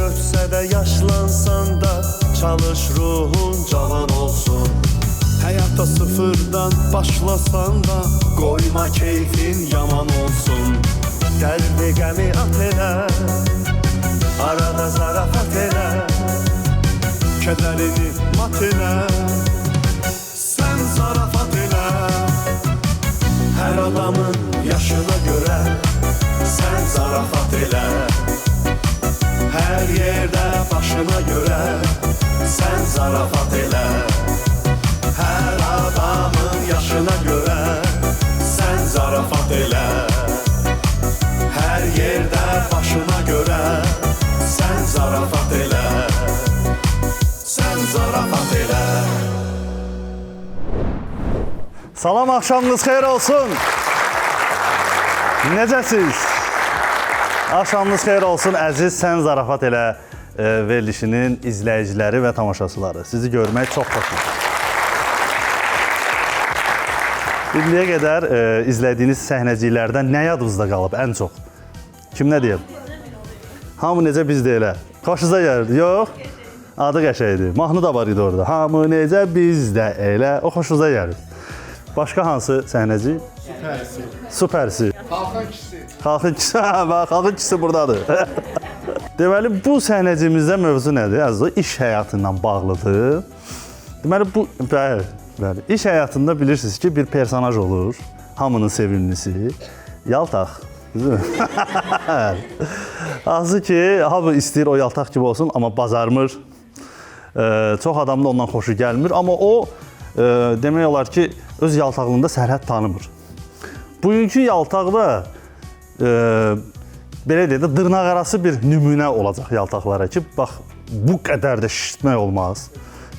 ötsə də yaşlansan da çalış ruhun cavan olsun. Həyata sıfırdan başlasan da qoyma keyfin yaman olsun. Dərdi qəmi at elə, arada zarafat elə, kədərini mat elə, sən zarafat elə. Hər adamın yaşına görə sən zarafat elə. Hər yerdə başına görə sən zarafat elə. Hər adamın yaşına görə sən zarafat elə. Hər yerdə başına görə sən zarafat elə. Sən zarafat elə. Salam, axşamınız xeyir olsun. Necəsiz? Axşamınız xeyir olsun, əziz Sən Zarafat Elə verilişinin izləyiciləri və tamaşaçıları. Sizi görmək çox xoşdur. İndiyə qədər izlədiyiniz səhnəciklərdən nə yadınızda qalıb ən çox? Kim nə deyib? Hamı necə biz də elə. Xoşunuza gəlirdi, yox? Adı qəşəydi. Mahnı da var idi orada. Hamı necə biz də elə. O xoşunuza gəlirdi. Başqa hansı səhnəcik? Süpərsi. Süpərsi. Xalqın kişisi. Xalqın kişisi, xalqın kişisi buradadır. Deməli, bu səhnəcimizdə mövzu nədir? Əzizə, iş həyatı ilə bağlıdır. Deməli, bu, bəli, iş həyatında bilirsiniz ki, bir personaj olur, hamının sevimlisi, yaltaq. Azı ki, hamı istəyir o yaltaq kimi olsun, amma bacarmır. Çox adamın da ondan xoşu gəlmir, amma o, demək olar ki, öz yaltaqlığında sərhəd tanımır. Bugünkü yaltaqda, belə deyək də, dırnaqarası bir nümunə olacaq yaltaqlara ki, bax, bu qədər də şişirtmək olmaz.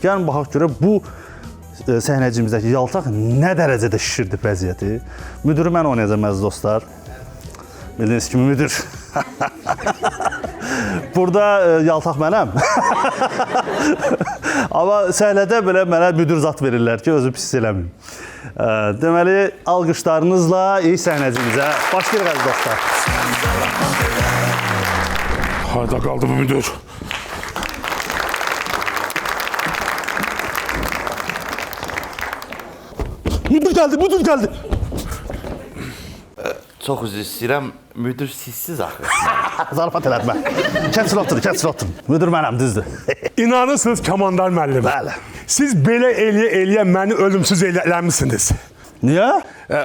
Gəlin, baxaq görə, bu səhnəcimizdəki yaltaq nə dərəcədə şişirdi vəziyyəti. Müdürü mən oynayacağım, əziz dostlar. Bildiyiniz kimi müdür. Burada yaltaq mənəm. Amma səhnədə belə mənə müdür zat verirlər ki, özü pis eləməyim. Deməli, alqışlarınızla ilk səhnəcimizə başlayırıq, əziz dostlar. Harada qaldı bu müdür? Müdür gəldi. Çox üzr istəyirəm, müdür sizsiz axı. Zarafat elətmə. Kəsil oturun. Müdür mənəm, düzdür. İnanırsınız Kamandar müəllim. Bəli. Siz belə eləyə məni ölümsüz eləmisiniz. Niyə?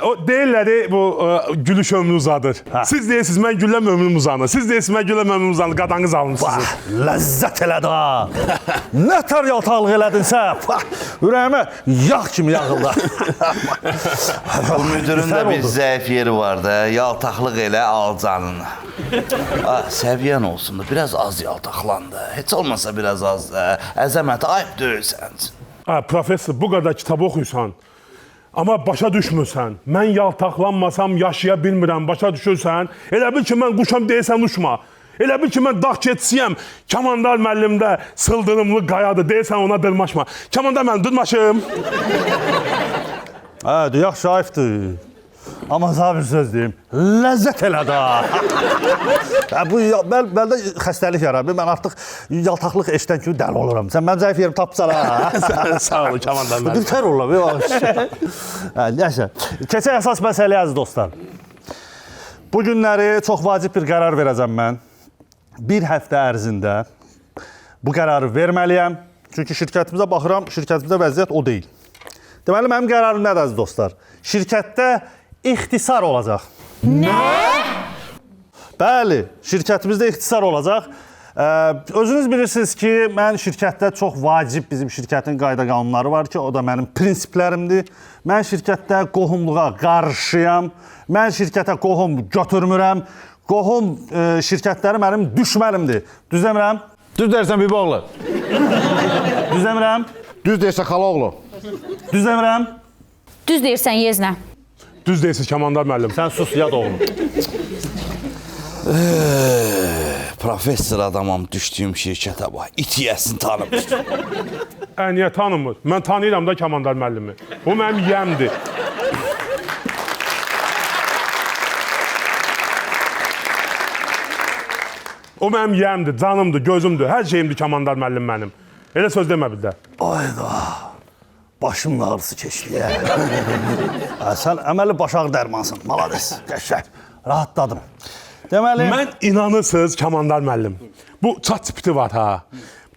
O deyirləri bu gülüş ömrü uzadır. Siz deyirsiniz mən gülləm ömrüm uzanır. Siz deyirsiniz mən gülləm ömrüm uzanır. Qadanız almışsınız. Ləzzət elədi ha. Nə tər yaltaqlıq elədinsə, ürəyimə yağ kimi yağıldı. Bu müdürün də bir zəif yeri var da, yaltaqlıq elə al canını. Səviyyən olsun da, biraz az yaltaqlandı. Heç olmasa biraz az əzəmət ayıb döyürsən. Professor, bu qədər kitab oxuyursan, amma başa düşmürsən. Mən yaltaqlanmasam yaşaya bilmirəm, başa düşürsən. Elə bil ki, mən quşam deyirsən uçma. Elə bil ki, mən dağ keçsiyəm, Kamandar müəllimdə sıldırımlı qayadır, deyirsən ona dırmaşma. Kamandar müəllim, dırmaşım. Yaxşı, ayıbdır. Amma sana bir söz deyim, ləzzət elədi ha. Məndə xəstəlik yarar. Mən artıq yaltaqlıq eşdən kimi dəli oluram. Sən mənim zəif yerimi tapsan ha. Sağ olun, Kamandar müəllim. Birtər olar. Nəsə, keçək əsas məsələyə, əziz dostlar. Bu günləri çox vacib bir qərar verəcəm mən. Bir həftə ərzində bu qərarı verməliyəm. Çünki şirkətimizə baxıram, şirkətimizdə vəziyyət o deyil. Deməli, mənim qərarım nədir, əziz dostlar? Şirkətdə ixtisar olacaq. Nə? Bəli, şirkətimizdə ixtisar olacaq. Özünüz bilirsiniz ki, mən şirkətdə çox vacib bizim şirkətin qayda qanunları var ki, o da mənim prinsiplərimdir. Mən şirkətdə qohumluğa qarşıyam. Mən şirkətə qohum götürmürəm. Qohum şirkətləri mənim düşmənimdir. Düz demirəm? Düz deyirsən Biboğlu. Düz demirəm? Düz deyirsən Xalaoğlu. Düz demirəm? Düz deyirsən Yeznə. Düz deyirsiz Kamandar müəllim. Sən sus, yad oğlum. Professor adamam düşdüyüm şirkətə bax, itiyəsini tanımır. Niyə tanımır? Mən tanıyıram da Kamandar müəllimi. O mənim yiyəmdir. O mənim yiyəmdir, canımdır, gözümdür, hər şeyimdir Kamandar müəllim mənim. Elə söz demə bir də. Ayda. Başımın ağrısı keçdi ya. Sən əməli başaq dərmansın. Malades. Qəşəng. Rahatladım. Deməli, Mən inanırsınız Kamandar müəllim. Bu chat tipiti var ha.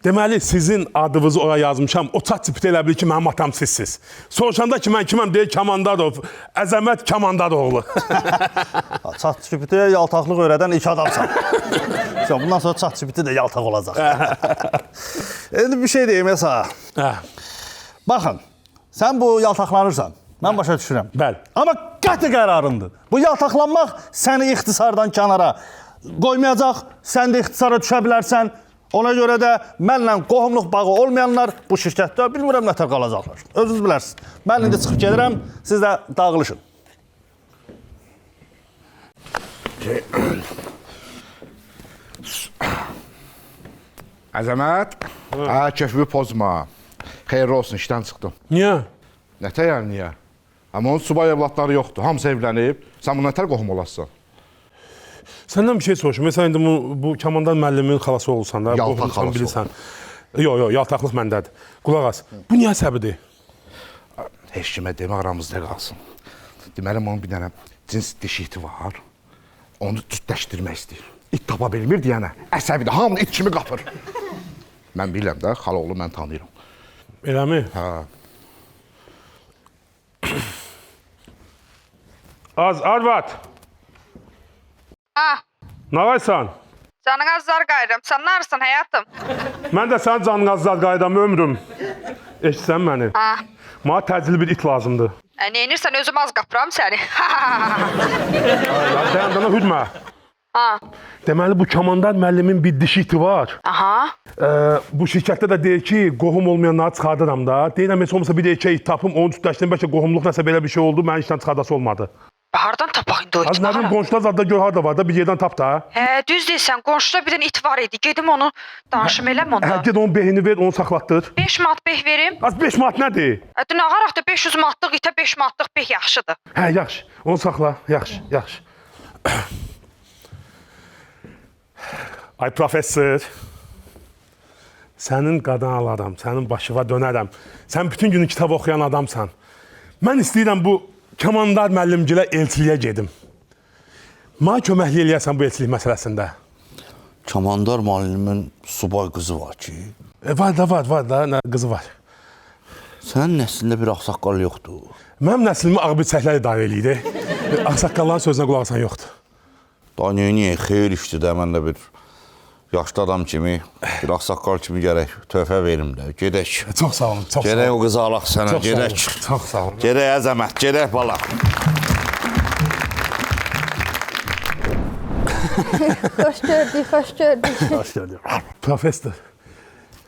Deməli sizin adınızı ora yazmışam. O chat tipiti elə bilir ki, mənim atam sizsiz. Soruşanda ki, mən kiməm deyir Kamandarov. Əzəmət Kamandaroğlu. çat çipitiyə yaltaqlıq öyrədən ilk adamsan. Bundan sonra çat çipiti də yaltaq olacaq. İndi bir şey deyim sana. Hə, Baxın, sən bu yaltaqlanırsan. Mən başa düşürəm. Bəli. Amma qəti qərarındır. Bu yaltaqlanmaq səni ixtisardan kənara qoymayacaq. Sən də ixtisara düşə bilərsən. Ona görə də mənlə qohumluq bağı olmayanlar bu şirkətdə bilmirəm nətər qalacaqlar. Özünüz bilərsiniz. Mən indi çıxıb gedirəm, siz də dağılışın. Əzəmət, kefimi pozma. Xeyirli olsun, işdən çıxdım. niyə? Nətər yəni niyə? Amma onun subay evlatları yoxdur. Hamısı evlənib. Sən bu nətər qohum olasın? Səndən bir şey soruşum. Məsələn, indi bu Kamandar müəllimin xalası olsan da, Yaltaq qohumsan xalası bilirsən. Yox, yaltaqlıq məndədir. Qulaq as. Bu niyə səbəbidir? Heç kimə demə aramızda qalsın. Deməli, onun bir dənə cins diş iti var. Onu cütləşdirmək istəyir. İt tapa bilmir deyənə. Əsəbidir, hamını it kimi qapır. Mən bilirəm də, xaloğlu mən tanıyıram. Eləmi? Hə. Arvad, Ha, nağaysan? canın azlar qayıram. Sən narsan həyatım? Mən də sənin canın azlar qaydam ömrüm. Eşitsən məni? Ha. Mənə təcili bir it lazımdır. Neynirsən özüm az qapıram səni. Dayandana hüdmə. Ha. Deməli, bu Kamandar müəllimin bir dişi iti var. Aha. Bu şirkətdə də deyir ki, qohum olmayanları çıxardıram da. Deyirəm, heç olmasa bir də iki it tapım, onu tütləşdirim, bəlkə qohumluq nəsə belə bir şey oldu, mənim işdən çıxardası olmadı. Hardan tapaq indi o Az iti? nə bilim, qonşular zadda gör harda var da, bir yerdən tap da. Düz deyirsən, qonşuda bir dənə it var idi. Gedim onu danışım eləm onda. Ged onun behini ver, onu saxlatdır. 5 manat beh verim. Az 5 manat nədir? Dün ağaraq da 500 manatlıq itə 5 manatlıq beh yaxşıdır. Hə, yaxşı. Onu saxla. Yaxşı, yaxşı. Ay professor. Sənin qadan alaram, sənin başıva dönərəm. Sən bütün günü kitab oxuyan adamsan. Mən istəyirəm bu Kamandar müəllimgilə elçiliyə gedim. Mənə köməklik eləyəsən bu elçilik məsələsində. Kamandar müəllimin subay qızı var ki, Var da, nə qızı var. sənin nəslində bir ağsaqqal yoxdur. Mənim nəslimi ağbirçəklər idarə eləyir. Ağsaqqalların sözünə qulaq asan yoxdur. Da niyə xeyir işdir də, mən də bir yaşlı adam kimi, bir ağsaqqal kimi gərək töhfə verim də. Gedək. Çox sağ olun, çox sağ Gedək olun. o qızı alaq sənə, Çox sağ olun, gedək. çox sağ olun. Gedək Əzəmət, gedək bala. Xoş gördük, xoş gördük. Hoş geldin. Professor,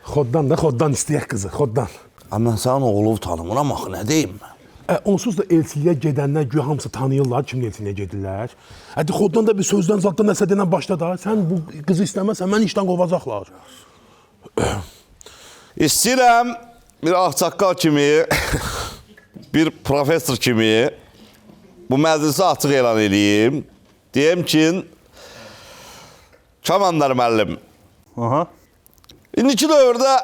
xoddan istəyək qızı, xoddan. Amma mən sənin oğlu tanımıram axı, nə deyim mən? Onsuz da elçiliyə gedənlər güya hamısı tanıyırlar, kimin elçiliyə gedirlər. Hadi xoddan da bir sözdən zaddan nəsə denən başla da. Sən bu qızı istəməsən, məni işdən qovacaqlar. İstəyirəm bir ağsaqqal kimi, bir professor kimi bu məclisi açıq elan edeyim. Deyim ki, Kamandar müəllim, Aha. indiki dövrdə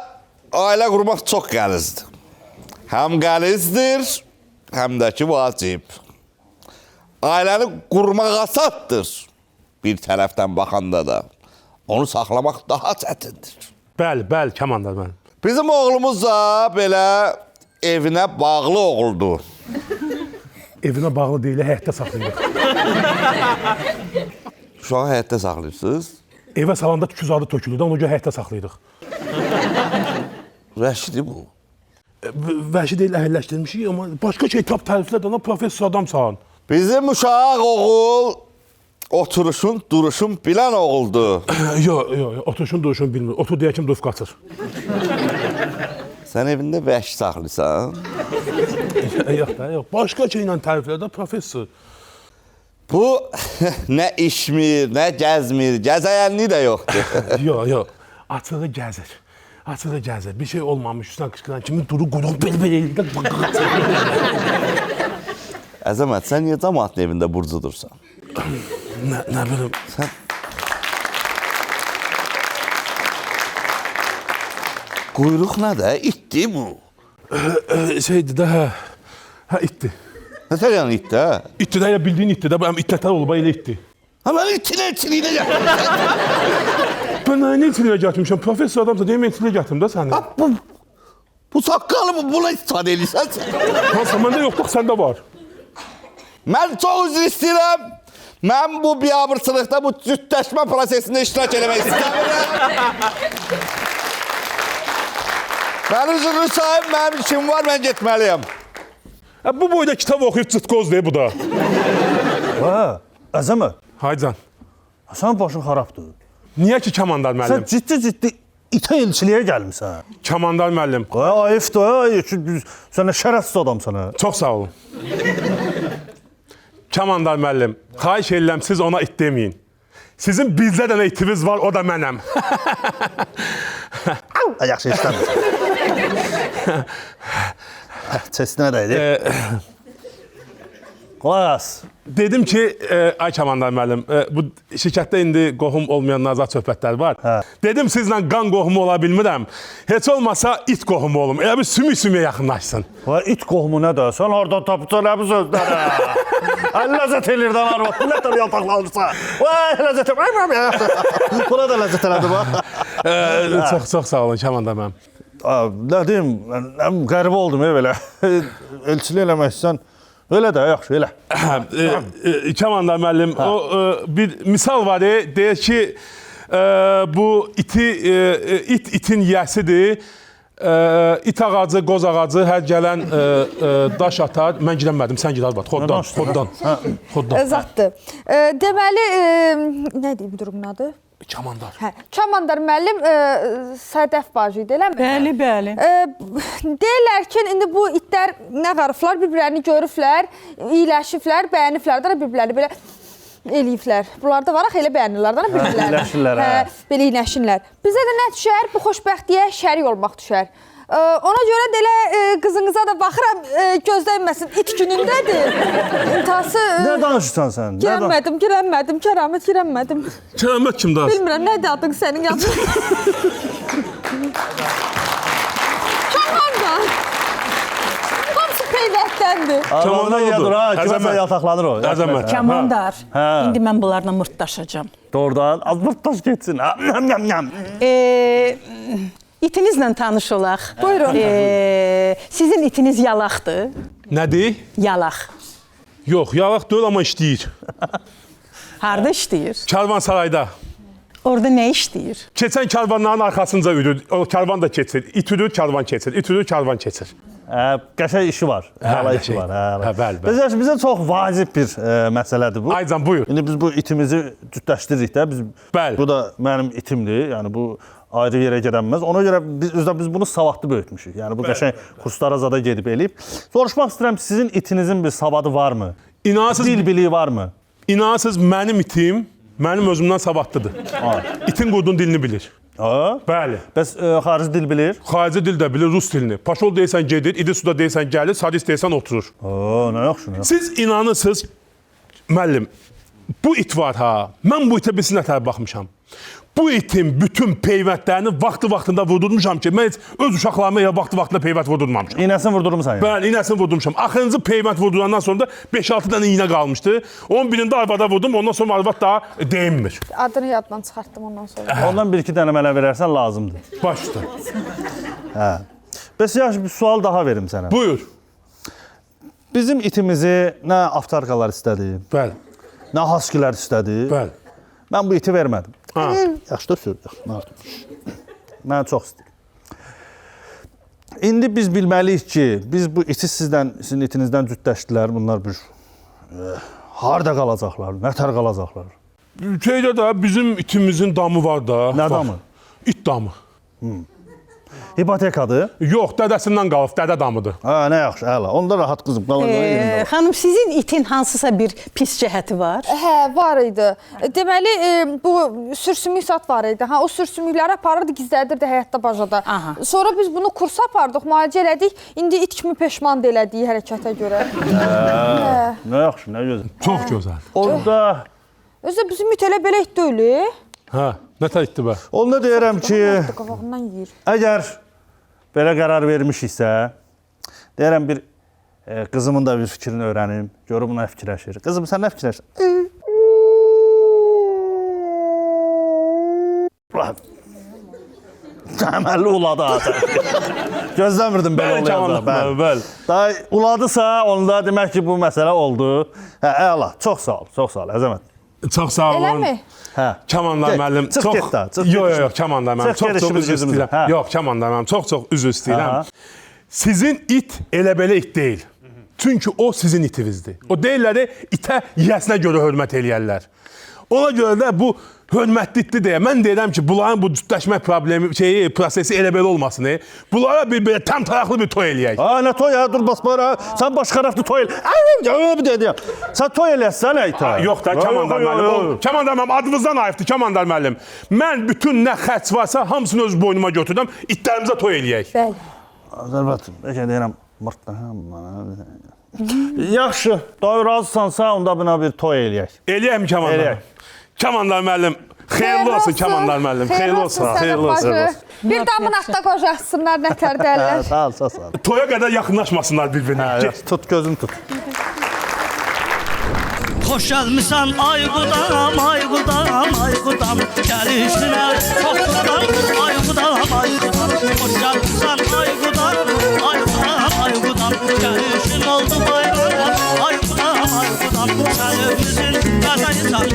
ailə qurmaq çox qəlizdir. Həm qəlizdir, həm də ki vacib. Ailəni qurmaq asaddır bir tərəfdən baxanda da. Onu saxlamaq daha çətindir. Bəli, Kamandar müəllim. Bizim oğlumuz da belə evinə bağlı oğuldur. Evinə bağlı deyil, həyətdə saxlayırıq. Uşağı həyətdə saxlayırsınız. Evə salanda tüküz adı tökülür də, ona görə həyətdə saxlayırıq. Rəşidi bu. Vəhşi deyil, əhəlləşdirmişik, amma başqa şey tap təriflər də, professor adamsan. Bizim uşaq oğul oturuşun, duruşun bilən oğuldur. Yox, oturuşun duruşunu bilmir. Otur deyə kim durub qaçır. Sən evində vəhşi saxlayırsan. Yox. Başqa şeylə təriflər də, professor. Bu nə içmir, nə gəzmir, gəzəyənliyi də yoxdur. Yox. Açığı gəzir. Bir şey olmamış, üstündən qışqıran kimi durur, qoyduğun bel-bel elində. Əzəmət, sən niyə cəmaatın evində burcudursan? Nə bilim. Quyruq nədir? İtdi bu. Şeydi də, hə itdi. Nətər yəni itdi, hə? İtdi də, elə bildiyin itdi də, bu həm itnətər olub, elə itdi. Ha, mən itinə gətirmişəm. Ben nə itinə gətirmişəm? Professor adamsa deyəm, itinə gətirim də səni. Bu saqqalı buna istifadə edirsən sən. Hansa, məndə yox, bax, səndə var. Mən çox üzr istəyirəm. Mən bu biabırçılıqda, bu cütləşmə prosesində iştirak eləmək istəmirəm. Mənim üzrlü sahib, mənim işim var, mən getməliyəm. Bu boyda kitab oxuyub cıtqoz deyib bu da. Əzəmət, Haycan, sən başın xarabdır. niyə ki Kamandar Sən müəllim? ciddi itə elçiliyə gəlmisən. Kamandar müəllim, Ayıfdır, sən nə şərəfsiz adamsan. çox sağ olun. Kamandar müəllim, xahiş edirəm siz ona it deməyin. Sizin bizdə dənə itiniz var, o da mənəm. Yaxşı, işləmir. Çesinə dəydi. Qulaq. Dedim ki, ay Kamandar müəllim, bu şirkətdə indi qohum olmayan nazar söhbətlər var. Dedim sizlə qan qohumu ola bilmirəm. Heç olmasa it qohumu olum. Elə bir sümük-sümüyə yaxınlaşsın. İt qohumu nədir? Sən oradan tapısan nə bu sözləri? Ləzzət elirdən arvad. Nə tər yaltaqlanırsa. Vay, ləzzət elirdən. Buna da ləzzət elədi bax. Çox sağ olun Kamandar müəllim. Nə deyim, qəribə oldum belə. Elçili eləməksən. Öyle də, yaxşı, elə. Kamandar müəllim, o bir misal var, deyir ki, bu itin yiyəsidir. İt ağacı, qoz ağacı, hər gələn daş atar. Mən girəmədim, sən girər bax, xoddan. Zatdır. Deməli, nə deyim durumun adı? Kamandar. Kamandar müəllim Sədəf bacı idi, eləmi? Bəli. Deyirlər ki, indi bu itlər nə qarıflar, bir-birlərini görüblər, iyiləşiblər, bəyəniblər də bir-birlərini belə eləyiblər. Bunlar da var axı, elə bəyənirlər də bir-birlərini. İyiləşirlər, belə iyiləşirlər. Bizə də nə düşər? Bu xoşbəxtliyə şərik olmaq düşər. Ona görə də elə qızınıza da baxıram, gözlənməsin, it günündədir. İntihası... Nə danışırsan sən? Girəmədim, Kəramət, girəmədim. Kəramət kimdir? Bilmirəm, nədir adın sənin yazın? Kamandar. Hamısı peyləkdəndir. Kamandar yadır ha, kiməsə yataqlanır o. Əzəmət. Kamandar. İndi mən bunlarla mırtdaşacağam. Doğrudan, az mırtdaş geçsin. İtinizlə tanış olaq. Buyurun. Sizin itiniz yalaqdır. Nədir? Yalaq. Yox, yalaq deyil, amma işləyir. Harda işləyir? Karvansarayda. Orada nə işləyir? Keçən karvanların arxasınca yürür. O karvan da keçir. İt yürür, karvan keçir. İt yürür, karvan keçir. Qəşəng işi var. Hala işi var. Bəli. Bizə çox vacib bir məsələdir bu. Aycan, buyur. İndi biz bu itimizi cütləşdiririk də. Bəli. Bu da mənim itimdir. Yəni bu ayrı yerə gedəməz. Ona görə biz bunu savadlı böyütmüşük. Yəni bu qəşəng kurslara zada gedib eləyib. Soruşmaq istəyirəm, sizin itinizin bir savadı varmı? Dil biliyi varmı? İnanırsınız, mənim itim mənim özümdən savadlıdır. İtin qurdun dilini bilir. Bəli. Bəs xarici dil bilir? Xarici dil də bilir, rus dilini. Paşol deyirsən gedir, idi suda deyirsən gəlir, sadist deyirsən oturur. Nə yaxşı. Siz inanırsınız, müəllim, bu it var ha. Mən bu itə bilsin nətər baxmışam. Bu itin bütün peyvətlərini vaxtında vurdurmuşam ki, mən öz uşaqlarıma ya vaxtında peyvət vurdurmamışam. İynəsini vurdurmuşsan yəni? Bəli, iynəsini vurdurmuşam. Axırıncı peyvət vurdurandan sonra da 5-6 dənə iynə qalmışdı. 11-ində arvada vurdum, ondan sonra arvad daha deyinmir. Adını yaddan çıxartdım ondan sonra. Ondan 1-2 dənə mənə verərsən lazımdır. Baş üstə. Bəs yaxşı bir sual daha verim sənə. Buyur. Bizim itimizi nə avtarkalar istədi, Bəli. nə haskilər istədi. Bəli. Mən bu iti vermədim. Yaxşı da söz. Mən çox istəyirəm. İndi biz bilməliyik ki, biz bu iti sizin itinizdən cütləşdilər. Bunlar bir harda qalacaqlar, nətər qalacaqlar? Şeydə də bizim itimizin damı var da. Nə damı? İt damı. Hipotekadır. Yox, dədəsindən qalıb, dədə damıdır. Nə yaxşı, əla. Onda rahat qızım. Xanım, sizin itin hansısa bir pis cəhəti var? Hə, var idi. Deməli, bu sürsümük zat var idi. O sürsümükləri aparırdı, gizlədirdi həyətdə bacada. Sonra biz bunu kursa apardıq, müalicə elədik. İndi it kimi peşman da elədiyi hərəkətə görə. Nə yaxşı, nə gözəl. Çox gözəl. Orada... Özdə bizim it elə belə it deyil. Hə, nə tər itdi bə? Onda deyirəm ki, Qabağından yeyir. əgər belə qərar vermişiksə, deyirəm bir qızımın da bir fikrini öyrənim, görüm nə fikirləşir. Qızım, sən nə fikirləşirsən? Əməlli uladı artıq. Gözləmirdim belə olacaq. Bəli. Daha uladısa, onda demək ki, bu məsələ oldu. Hə, əla. Çox sağ ol, Əzəmət. Çox sağ olun. Eləmi? Hə. Kamanlar müəllim, Çıx get də. Yox, Kamanlar müəllim, çox üzr istəyirəm. Yox, Kamanlar müəllim, çox üzr istəyirəm. Sizin it elə belə it deyil. Çünki o sizin itinizdir. O deyirlər, itə yiyəsinə görə hörmət eləyərlər. Ona görə də bu hörmətli itdir deyə mən deyirəm ki, bunların bu cütləşmə problemi, prosesi elə belə olmasın. Bunlara bir belə tam taraqlı bir toy eləyək. Nə toy ya? Dur basmara. Sən başqa tərəfdə toy elə. Sən toy eləsən itə. Yox da, Kamandar müəllim. Kamandar müəllim, adınızdan ayıbdır, Kamandar müəllim. Mən bütün nə xərc varsa, hamısını öz boynuma götürdüm, itlərimizə toy eləyək. Bəli. Azərbaycan, bəlkə deyirəm, yaxşı, doy razısansa, onda buna bir toy eləyək. Eləyək mi Kamandar? Kamandar müəllim, xeyirli olsun Kamandar müəllim. Xeyirli olsun. Xeyirli olsun. Bir damın atda qocaşsınlar, nətər dərlər. Sağ ol. Toya qədər yaxınlaşmasınlar bir-birinə. Tut, gözünü tut. Xoş gəlmisən Ayqudam, Ayqudam, Ayqudam. Gəlişinə xoşdam, Ayqudam, Ayqudam. Xoş gəlmisən Ayqudam, Ayqudam, Ayqudam. Gəlişin oldu bayram, Ayqudam, Ayqudam. Sənimizin bəzəyirsən,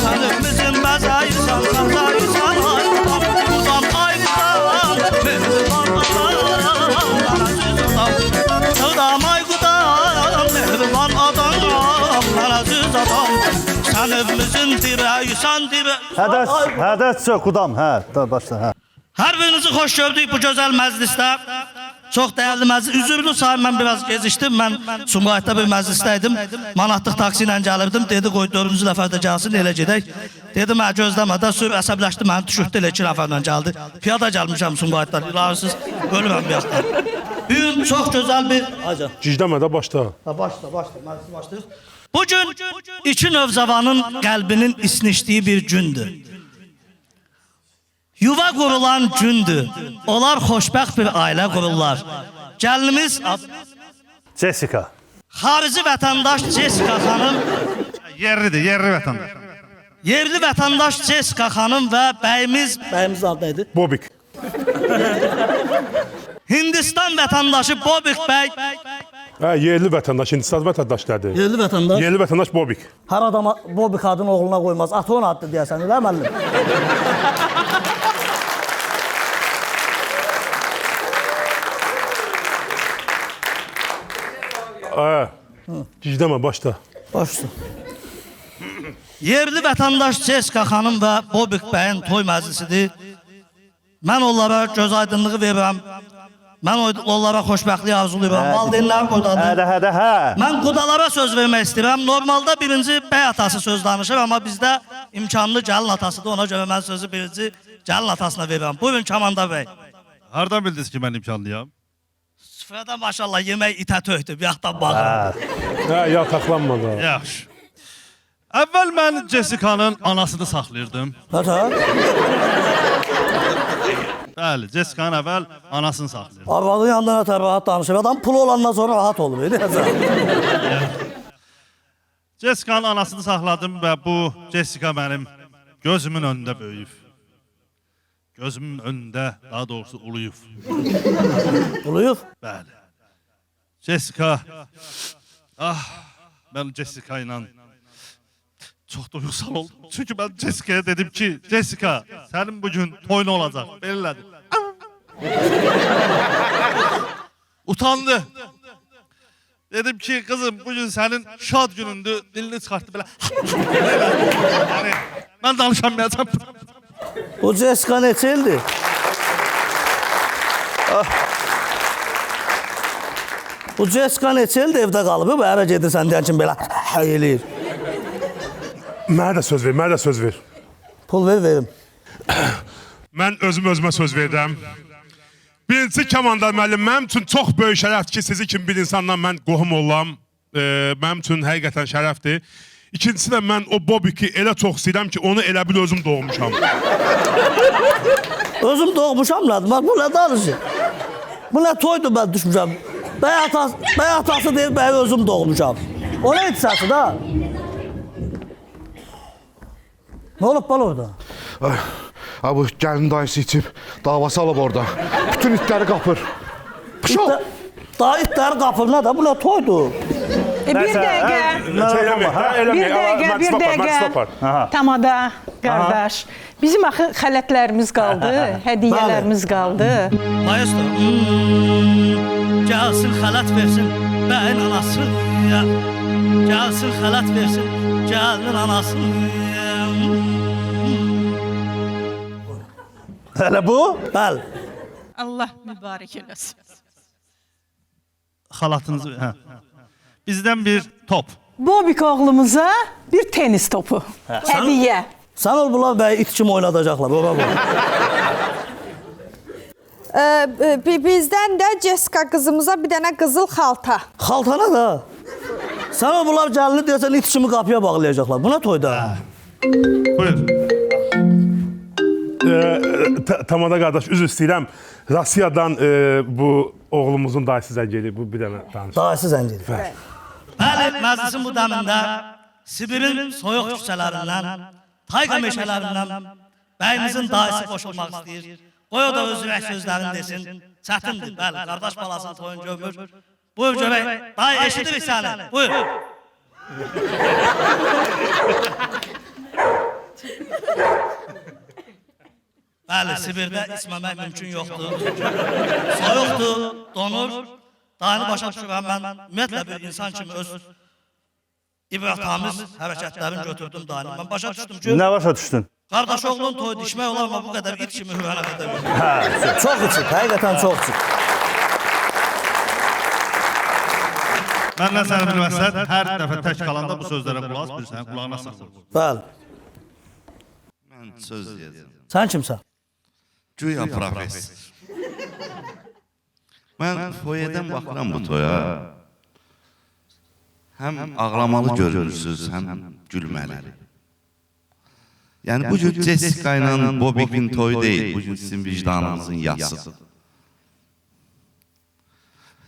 sənimizin bəzəyirsən, bəzəyirsən Ayqudam. Budam Ayqudam, mehriban adam, mənəsiz adam. Budam Ayqudam, mehriban adam, mənəsiz adam. Sən evimizin dirəysən, Hədəs çox, qudam, başla, Hər birinizi xoş gördük bu gözəl məclisdə. Çox dəyərli məclis. Üzürlü sahib, mən biraz gezişdim. Mən Sumqayıtda bir məclisdəydim. Manatlıq taksi ilə gəlirdim. Dedi, qoy 4-cü nəfərdə gəlsin, elə gedək. Dedim, gözləmədə, sürü əsəbləşdi, məni düşürtdü, elə 2 nəfərlə gəldi. Piyada gəlmişəm Sumqayıtdan, ilarsız, ölüməm bir yaxdan. Bugün çox gözəl bir... Gicdəmədə başla. Başla, məclis başlayır. Bugün iki növzəvanın qəlbinin isnişdiyi bir gündür. Yuva qurulan gündür. Onlar xoşbəxt bir ailə qururlar. Gəlinimiz Jessica. xarici vətəndaş Jessica xanım, Yerli vətəndaş. yerli vətəndaş Jessica xanım və bəyimiz adı neydi? Bobik. Hindistan vətəndaşı Bobik bəy. Yerli vətəndaş, Hindistan vətəndaşlardır. Yerli vətəndaş. Yerli vətəndaş Bobik. Hər adama Bobik adını oğluna qoymaz. Ata onun adını deyəsən, elə müəllim? Gicdəmə, başla. Başla. Yerli vətəndaş Jessica xanım və Bobik bəyin toy məclisidir. Mən onlara göz aydınlığı verirəm. Mən onlara xoşbəxtlik arzulayıram. Valideynlərim buradadır. Mən qudalara söz vermək istəyirəm. Normalda birinci bəy atası söz danışır, amma bizdə imkanlı gəlin atasıdır. Ona görə mən sözü birinci gəlin atasına verirəm. Buyurun Kamandar bəy. Hardan bildiniz ki, mən imkanlıyam? Süfrədən maşallah yemək itə tökdü, bir yaxdan baxın. Yataqlanmadı. Yaxşı. Əvvəl mən Jessica'nın anasını saxlayırdım. Bəli, Jessica'nın əvvəl anasını saxlayırdım. Arvadın yanından ötər rahat danışır. Adam pulu olandan sonra rahat olur. Jessica'nın anasını saxladım və bu Jessica mənim gözümün önündə böyüyüb. Gözümün önündə, daha doğrusu uluyub. Uluyub? Bəli. Jessica, mən Jessica ilə çox duygusal oldum. Çünki mən Jessica'ya dedim ki, Jessica, sənin bugün toyun olacaq. Belirlədi. Utandı. Dedim ki, kızım bugün sənin şad günündür. Dilini çıxartdı belə. Yani, mən danışamayacağım. Bu Jessica neçə ildir? Bu Jessica neçə ildir evdə qalıb? Bu ərə gedirsən deyən kimi belə eləyir. Mənə də söz ver. Pul verim. Mən özümə söz verdim. Birinci Kamandar müəllim, mənim üçün çox böyük şərəfdir ki, sizi kimi bir insanla mən qohum olam. Mənim üçün həqiqətən şərəfdir. İkincisi də mən o Bobiki elə çox istəyirəm ki, onu elə bil özüm doğmuşam. Özüm doğmuşam lan. Bak bu ne danışı? Bu ne toydu ben düşmüşəm. Bəy atası deyir, ben özüm doğmuşam. O ne itisası da? Ne olup bana orada? Ay, bu gəlin dayısı içib davası alıb orada. Bütün itləri qapır. Daha itler kapına da bu ne toydu? Bir dəqiqə. Bir dəqiqə. Tamada qardaş. Bizim axı xələtlərimiz qaldı, hədiyyələrimiz qaldı. Maestro. Gelsin xələt versin bəyin anası. Gelsin xələt versin gəlinin anası. Hələ bu? Bəli. Allah mübarək eləsin. Xalatınızı, hə. Bizdən bir top. Bobik oğlumuza bir tenis topu. Hədiyyə. Sen ol bunlar bəyi it kimi oynadacaqlar. Baba bu. Bizdən də Jessica qızımıza bir dənə qızıl xalta. Xaltana da. Sen ol bunlar gəlini deyəsən it kimi qapıya bağlayacaqlar. Buna toyda. Buyur. Tamada qardaş, üzr istəyirəm. Rusiyadan bu oğlumuzun dayısı zəng eləyib, bu bir dənə danış. Dayısı zəncili. Bəli, məclisin bu dəmində Sibirin soyuq küçələrindən, tayqa meşələrindən bəyimizin dayısı qoşulmaq istəyir. Qoy o da öz ürək sözlərini desin. Çətindir, bəli, qardaş balasının toyun gömür. Buyur göbək, dayı eşidirik səni, buyur. Bəli, Sibirdə içməmək mümkün yoxdur. Soyuqdur, donur. Dayını başa düşürəm mən. Ümumiyyətlə bir insan kimi öz ibrətamiz hərəkətlərini götürdüm dayını. Mən başa düşdüm ki... Nə başa düşdün? Qardaş oğlun toydu, içmək olar mı bu qədər it kimi hürənə qədər? Hə, Çox içib, həqiqətən çox içib. Məndən səni bilməsən, hər dəfə tək qalanda bu sözlərə qulaq bilirsən, qulağına sıxılır. Bəli. Mən söz deyəcəm. Sən kimsən? Güya professor. Mən foyədən baxıram bu toya. Həm ağlamalı görürsünüz, həm gülməli. Yəni bugün Jessica ilə Bobikin toyu deyil, bugün sizin vicdanınızın yasıdır.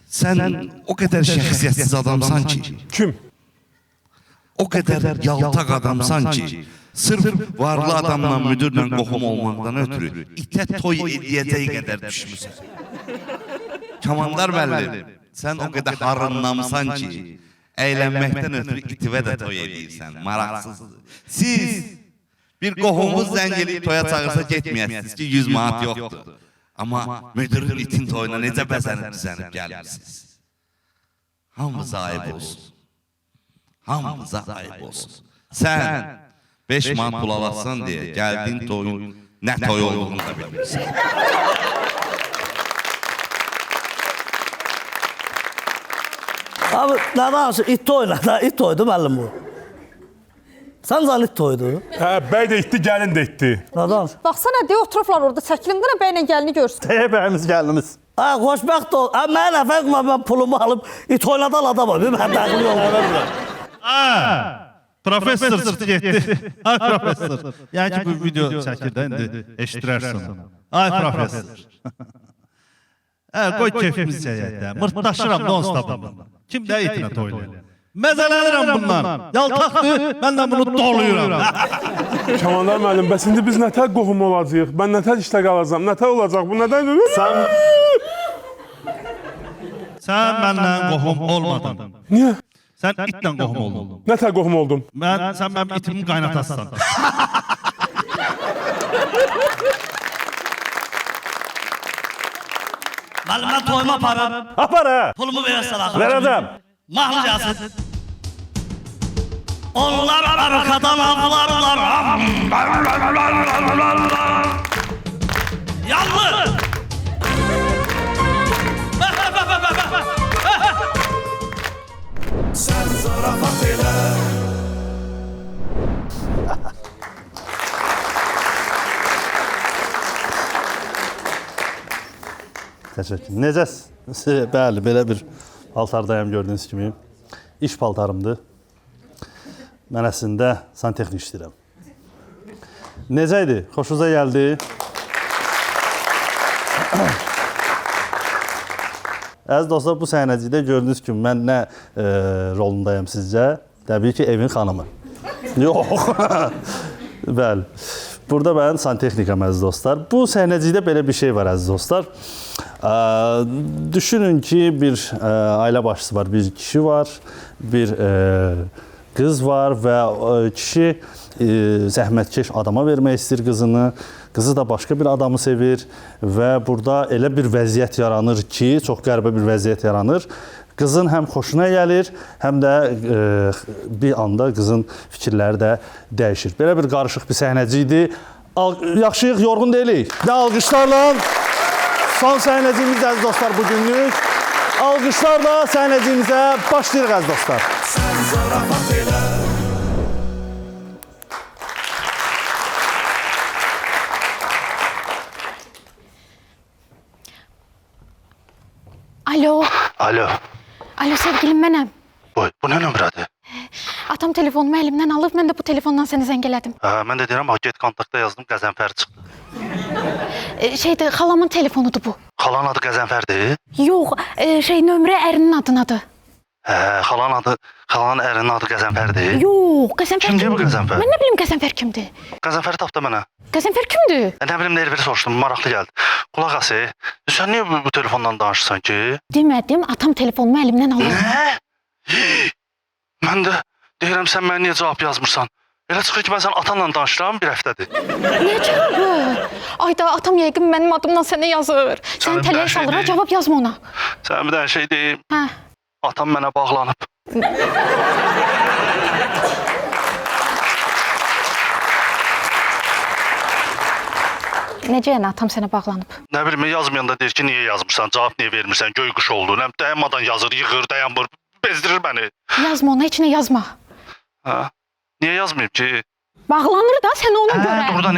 Sən o qədər şəxsiyyətsiz adamsan ki. Kim? O qədər yaltaq adamsan ki. Sırf varlı adamla, müdürlə qohum olmaqdan ötürü itə toy edəcəyi qədər düşmüsən. Kamandar müəllim, sən o qədər harınlamısan ki, əylənməkdən ötürü itivə də toy edirsən, maraqsızdır. Siz bir qohumuz zəng eləyib toya çağırsa getməyəsiniz ki, 100 manat yoxdur. Amma müdürün itin toyuna necə bəzənib düzənib gəlmişsiniz. Hamımıza ayıb olsun. Hamımıza ayıb olsun. Sən 5 manat pul alassan deyə gəldiyin toyun nə toy olduğunu da bilmirsən. Abi, nə danışır? İt toyuna da, it toydu müəllim bu. Sən zan it toydu. Hə, bəy də itdi, gəlin də itdi. Nə danışır? Baxsana, deyə oturublar orada, çəkilin qına bəylə gəlini görsün. Deyə bəyimiz gəlinimiz. Ha, xoşbəxt ol. Ha, mənə nəfəq var, mən pulumu alıb it oynadan adamım. Mən dəxli yolum. Professor çıxdı getdi. Ay professor. Yəni ki, bu video çəkir də indi eşidirərsən. Ay professor. Qoy keyfimizi çəkək də. Mırtdaşıram non-stop. Kim də itinə toylayır? Məzələnirəm bundan. Yaltaqdır, mən də bunu doluyuram. Kamandar müəllim, bəs indi biz nətər qohum olacağıq? Mən nətər işdə qalacam? Nətər olacaq? Bu nədən? Sən məndən qohum olmadın. Niyə? Sən itlə qohum oldun. Nətər qohum oldum? Sən mənim itimin qaynatasısan. Müəllim, mən toyuma aparım. Apar ha. Pulumu verəsən axı. Verəcəm. Mahnı gəlsin. Onlar arkadan avlarlar. Yanlı. Sen zarafat elə. Təşəkkür. Necəsiz? Bəli, belə bir paltardayım gördüyünüz kimi. İş paltarımdır. Mən əslində santexnik işləyirəm. Necə idi? Xoşunuza gəldi? Əziz dostlar, bu səhnəcikdə gördüyünüz kimi mən nə rolundayım sizcə? Təbii ki, evin xanımı. Yox. Bəli. Burada mən santexnikam, əziz dostlar. Bu səhnəcikdə belə bir şey var, əziz dostlar. Düşünün ki, bir ailə başçısı var, bir kişi var, bir qız var və kişi zəhmətkeş adama vermək istəyir qızını. Qızı da başqa bir adamı sevir və burada elə bir vəziyyət yaranır ki, çox qəribə bir vəziyyət yaranır. Qızın həm xoşuna gəlir, həm də bir anda qızın fikirləri də dəyişir. Belə bir qarışıq bir səhnəcikdir. Yaxşıyıq, yorğun deyilik. Və alqışlarla son səhnəciyimiz əziz dostlar bugünlük. Alqışlarla səhnəciyimizə başlayırıq əziz dostlar. Sən zarafat elə. Alo. Alo. Alo sevgilim mənəm. Boy, bu nə nömrədir? Atam telefonumu əlimdən alıb, mən də bu telefondan səni zəng elədim. Mən də deyirəm, get kontaktda yazdım, Qəzənfər çıxdı. Xalamın telefonudur bu. Xalan adı Qəzənfərdir? Yox, nömrə ərinin adınadır. Xalanın ərinin adı Qəzənfərdir? Yox, Qəzənfər Kimdir bu Qəzənfər? Mən nə bilim Qəzənfər kimdir? Qəzənfəri tapdı mənə. Qəzənfər kimdir? Nə bilim, Nerveri soruşdum, maraqlı gəldi. Qulaq as, sən niyə bu telefondan danışırsan ki? Demədim, atam telefonumu əlimdən alıb. Nə? Mən də deyirəm, sən mənə niyə cavab yazmırsan? Elə çıxır ki, mən sən atanla danışıram bir həftədir. Nə cavabı? Ayda, atam yəqin mənim adımdan sənə yazır. Sən tələyə salır, cavab yazma ona. Sən bir dənə şey deyim. Hə. Atam mənə bağlanıb. Necə yəni atam sənə bağlanıb? Nə bilim, yazmayanda deyir ki, niyə yazmırsan, cavab niyə vermirsən, göy quş oldu. Dayanmadan yazır, yığır, dayanmır, bezdirir məni. Yazma ona, heç nə yazma. Niyə yazmayayım ki? Bağlanır da sən ona görə. Doğrudan,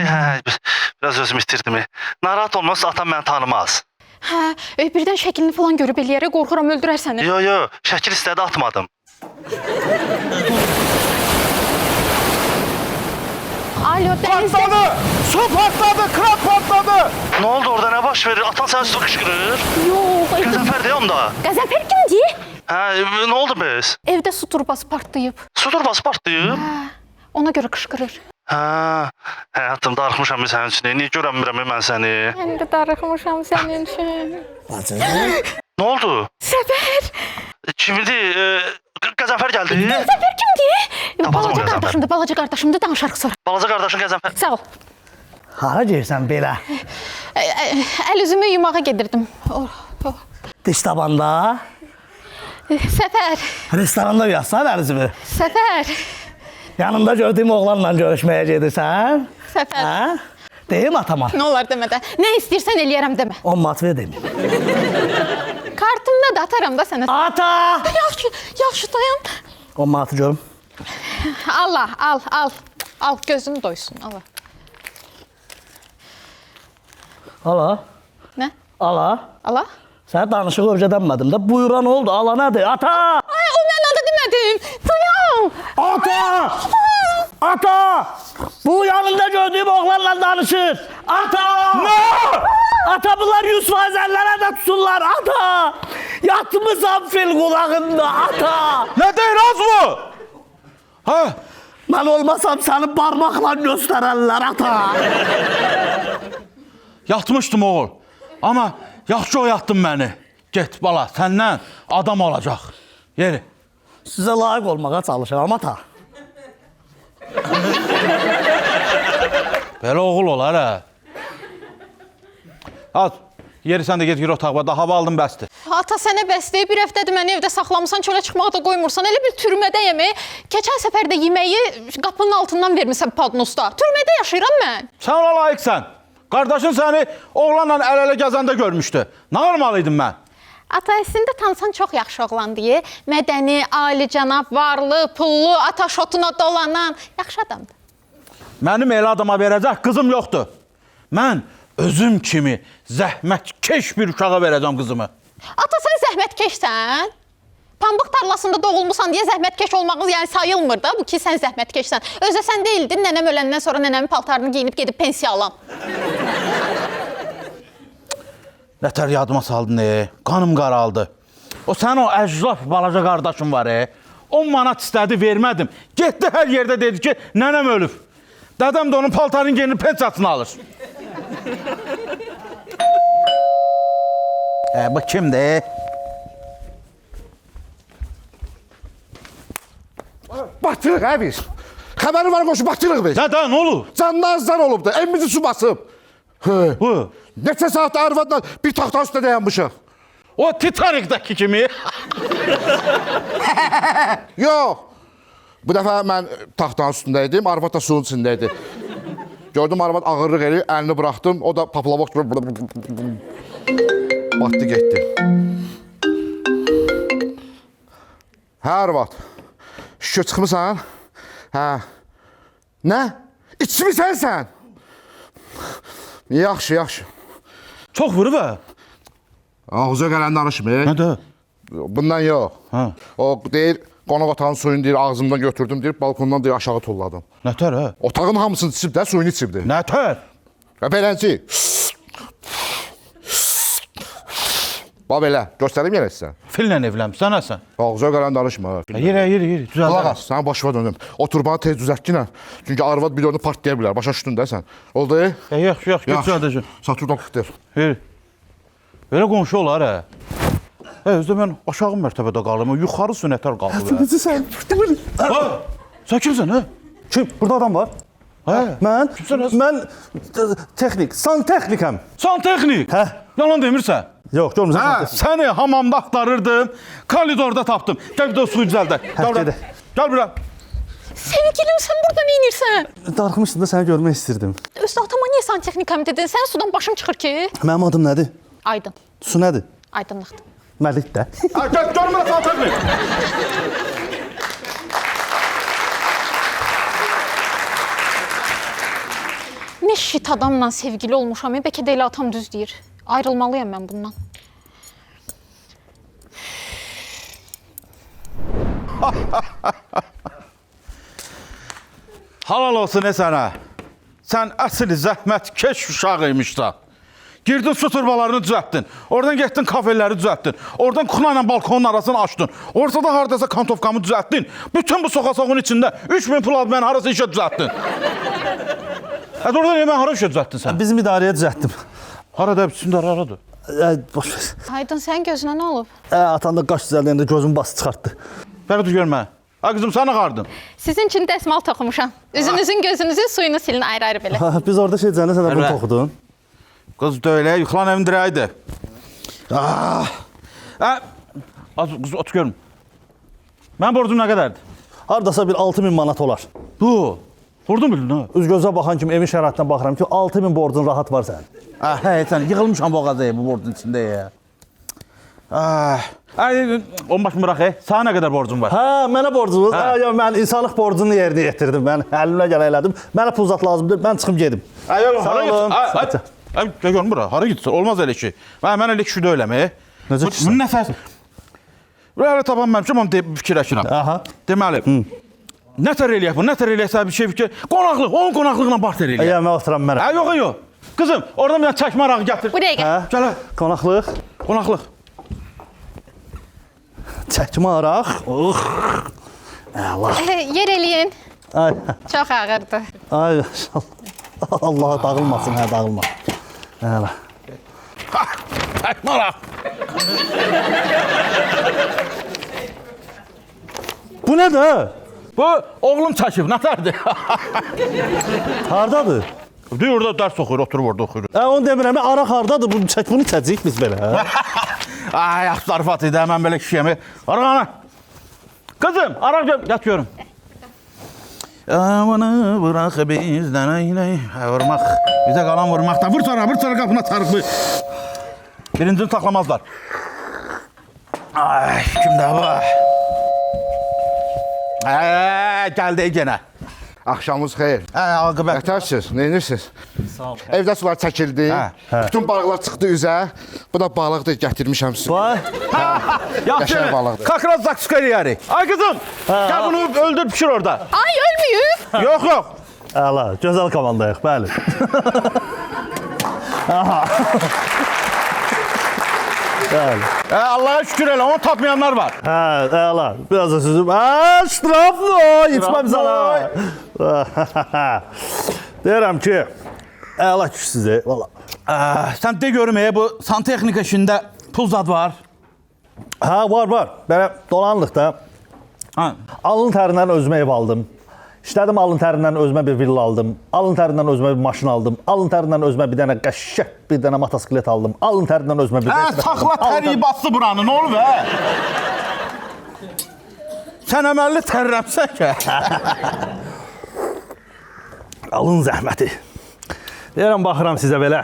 biraz özümü itirdim. Narahat olmaz, atam məni tanımaz. Birdən şəklini falan görüb eləyərək qorxuram, öldürər səni. Yo, şəkil istədi, atmadım. Alo, dənizdə... Su patladı, kran patladı. Nə oldu orada, nə baş verir? Atan səni su qışqırır. Yox, Qəzənfər deyə onda. Qəzənfər kimdir? Nə oldu biz? Evdə su turbası partlayıb. Su turbası partlayıb? Ona görə qışqırır. Həyatım, darıxmışam sənin üçün. Niyə görəmirəm mən səni? Mən də darıxmışam sənin üçün. Nə oldu? Səfər! Kimdir? Qəzənfər gəldi. Qəzənfər kimdir? Tapazım Balaca qardaşımdır, balaca qardaşımdır, danışarıq sonra. Balaca qardaşın Qəzənfər. Sağ ol. Hara girsən belə? Əl üzümü yumağa gedirdim. Diş tabanda, Səfər, restoranda yazsan ərzimi. Səfər, Yanımda gördüyüm oğlanla görüşməyə gedirsən. Səfər. Deyim atama. Nə olar demə də. Nə istəyirsən eləyərəm demə. 10 manat ver deməyim. Kartımda da atarım da sənə. Ata! Yaxşı dayan. 10 manatı görüm. Allah, al. Al, gözün doysun. Allah. Ala. Nə? Ala. Allah. Sənə danışıq öyrədənmədim də. Buyuran oldu. Ala nədir? Ata! Ay, o mən adı demədim. Dayan. Ata! Ata! Bu yanında gördüyüm oğlanla danışır. Ata! Ne? Ata bunlar 100% əllərə də tuturlar. Ata! Yatmışam fil qulağında. Ata! Ne deyir az bu? Mən olmasam səni parmaqla göstərərlər. Ata! Yatmışdım oğul. Ama yaxşı oyatdın məni. Get bala, səndən adam olacaq. Yeri. Sizə layiq olmağa çalışıram ata. Belə oğul olar hə. Az, yeri sən də get gir otağa, daha hava aldın bəsdir. Ata sənə bəsdir, bir həftədir məni evdə saxlamısan, çölə çıxmağa da qoymursan. Elə bir türmədəyəm. Keçən səfər də yeməyi qapının altından vermisən padnosda. Türmədə yaşayıram mən. Sən ona layiqsən. Qardaşın səni oğlanla əl-ələ gəzəndə görmüşdü. Nə qırmalıydın mən? Ata əslində tanısan çox yaxşı oğlandır. Mədəni, alicənab, varlı, pullu, ata şotuna dolanan yaxşı adamdır. Mənim elə adama verəcək qızım yoxdur. Mən özüm kimi zəhmətkeş bir uşağa verəcəm qızımı. Ata sən zəhmətkeşsən? Pambıq tarlasında doğulmusan deyə zəhmətkeş olmağınız yəni sayılmır da. Bu ki, sən zəhmətkeşsən. Özə sən deyildin, nənəm öləndən sonra nənəmin paltarını geyinib gedib pensiya alan. Nətər yadıma saldın, qanım qaraldı. O sənin o əclaf balaca qardaşın var, 10 manat istədi, vermədim. Getdi hər yerdə dedi ki, nənəm ölüb. Dədəm də onun paltarını geyinib pensiyasını alır. Bu kimdir? Batırıq hə biz. Xəbəri var qoşu, batırıq biz. Nədə, nə olur? Candan olubdu, evimizi su basıb. Bu? Neçə saatda arvadla bir taxta üstə dayanmışıq. O Titanik'dəki kimi. Yox. Bu dəfə mən taxtanın üstündəydim, arvad da suyun içindəydi. Gördüm arvad ağırlıq eləyir, əlini buraxdım, o da paplavok gibi batdı getdi. Hə arvad, şükür çıxmısan? Hə. Nə? İçmisən sən? Yaxşı, yaxşı. Çox vurub hə? Ağzına gələn danışmır. Nədə? Bundan yox. Hə. O deyir, qonaq otağın suyunu deyir, ağzımdan götürdüm deyir, balkondan deyir, aşağı tulladım. Nətər hə? Otağın hamısını içib də, suyunu içibdi. Nətər? Belənci. Bax belə, göstərim yenə sizə. Fillə evlənmisən həsən? Ağzına gələn danışma. Yeri, düzəldə. Qulaq as, sənə başıma döndüm. Oturbanı tez düzəltkinə. Çünki arvad bir onu partlaya bilər, başa düşdün də sən. Oldu? Yaxşı, düzəldəcəm. Satırdan qıxdır. Yeri. Belə qonşu olar hə? Özdə mən aşağı mərtəbədə qalım, yuxarı sünətər qalır. Sən Sən kimsən hə? Kim? Burada adam var. Hə? Mən texnik, santexnikəm. Santexnik? Hə? Yalan demirsən? Yox, görmürsən Hə, santexnik. səni hamamda axtarırdım, koridorda tapdım. Gəl bir də suyu düzəldək. gedək. Gəl bura. Sevgilim, sən burada nə edirsən? Darıxmışdım da səni görmək istirdim. Özdə atama niyə santexnikam dedin? Sən sudan başım çıxır ki? Mənim adım nədir? Aydın. Su nədir? Aydınlıqdır. Məlik də. Gəl, görmürə santexnik. Nə şit adamla sevgili olmuşam, bəlkə də elə atam düz deyir. Ayrılmalıyam mən bundan. Halal olsun sənə. Sən əsl zəhmətkeş uşaq imişsən. Girdin su turbalarını düzəltdin. Oradan getdin kafelləri düzəltdin. Oradan kuxna ilə balkonun arasını açdın. Ortada haradasa kantovkamı düzəltdin. Bütün bu soğan içində 3000 pul alıb mən harası işə düzəltdin. Oradan mən hara işə düzəltdin sən? Bizim idarəyə düzəltdim. Harada bütündə haradır? Boş ver. Aydın, sənin gözünə nə olub? Atan da qaş düzəldəndə gözümü bası çıxartdı. Bəqət görmə. Ha qızım, sən ağardın. Sizin üçün dəsmal toxumuşam. Üzünüzün, gözünüzün suyunu silin ayrı-ayrı belə. Biz orada şey deyəndə sən də bunu toxudun. Qız döylə, yıxılan evin dirəyidir. Qız, otur görüm. Mənim borcum nə qədərdir? Hardasa bir 6000 manat olar. Bu, vurdun bildin ha? Üz gözə baxan kimi, evin şəraitinə baxıram ki, 6000 borcun rahat var sənin. Hə, sən yığılmışam boğazı bu borcun içində ya. On başımı bırax, sana nə qədər borcum var? Hə, mənə borcunuz? Hə, mən insanlıq borcunu yerinə yetirdim. Mən əlimlə gələ elədim. Mənə pul zat lazımdır, mən çıxım gedim. Hara gitsin? Görün bura, hara gitsin? Olmaz elə ki. Mən elə kişi deyiləm. Necə kişisən? Bunun nəfəs. Buraya taban mənim, onu fikirləşirəm. Deməli, nətər eləyək bu, nətər eləyək bir şey fikir. Qonaqlıq, onun qonaqlığına partner eləyək. Mən oturam mənə. Yox. Qızım, oradan bir çəkmə arağı gətir. Buraya gəl. Gəl. Qonaqlıq. Qonaqlıq. Çəkmə araq. Yer eləyin. Ay. Çox ağırdır. Ay, Allah dağılmasın, dağılmasın. Hələ. Çəkmə araq. Bu nədir? Bu, oğlum çəkib, nətərdir? Hardadır? Deyir, orada dərs oxuyur, oturub orada oxuyur. Onu demirəm, araq hardadır? Bunu içəcəyik biz belə. Ay, zarfat idi, mən belə kişiyəm. Araq ana. Qızım, araq yat görüm. Amanı bırax bizdən əylək. Vurmaq, bizə qalan vurmaqda. Vur sonra qapına tarıqlı. Birincini saxlamazlar. Ay, kimdə bu? Gəldi yenə. Axşamınız xeyir. Aqibət. Nətərsiniz? Neyinirsiniz? Sağ ol. Evdə sular çəkildi. Bütün balıqlar çıxdı üzə. Bu da balıqdır, gətirmişəm sizə. Vay. Yaxşı. Qəşəng balıqdır. Kakraz zakska eləyərik. Ay qızım, gəl bunu öldür pişir orada. Ay ölməyib. Yox. Əla, gözəl komandayıq, bəli. Aha. Bəli. Allah'a şükür elə, onu tapmayanlar var. Hə, əla. Biraz da sözüm. Ştraflı, içməm sana. Deyirəm ki, əla kişi sizi, valla. Sən de görüm, bu santexnika işində pul zad var. Hə, var. Belə dolanlıq da. Alın tərindən özümə ev aldım. İşlədim alın tərindən özümə bir villa aldım. Alın tərindən özümə bir maşın aldım. Alın tərindən özümə bir dənə qəşşək bir dənə motosiklet aldım. Alın tərindən özümə bir... Saxla təriyi bastı buranı, nə olur be? Sən əməlli tərrəmsən ki. Alın zəhməti. Deyirəm, baxıram sizə belə.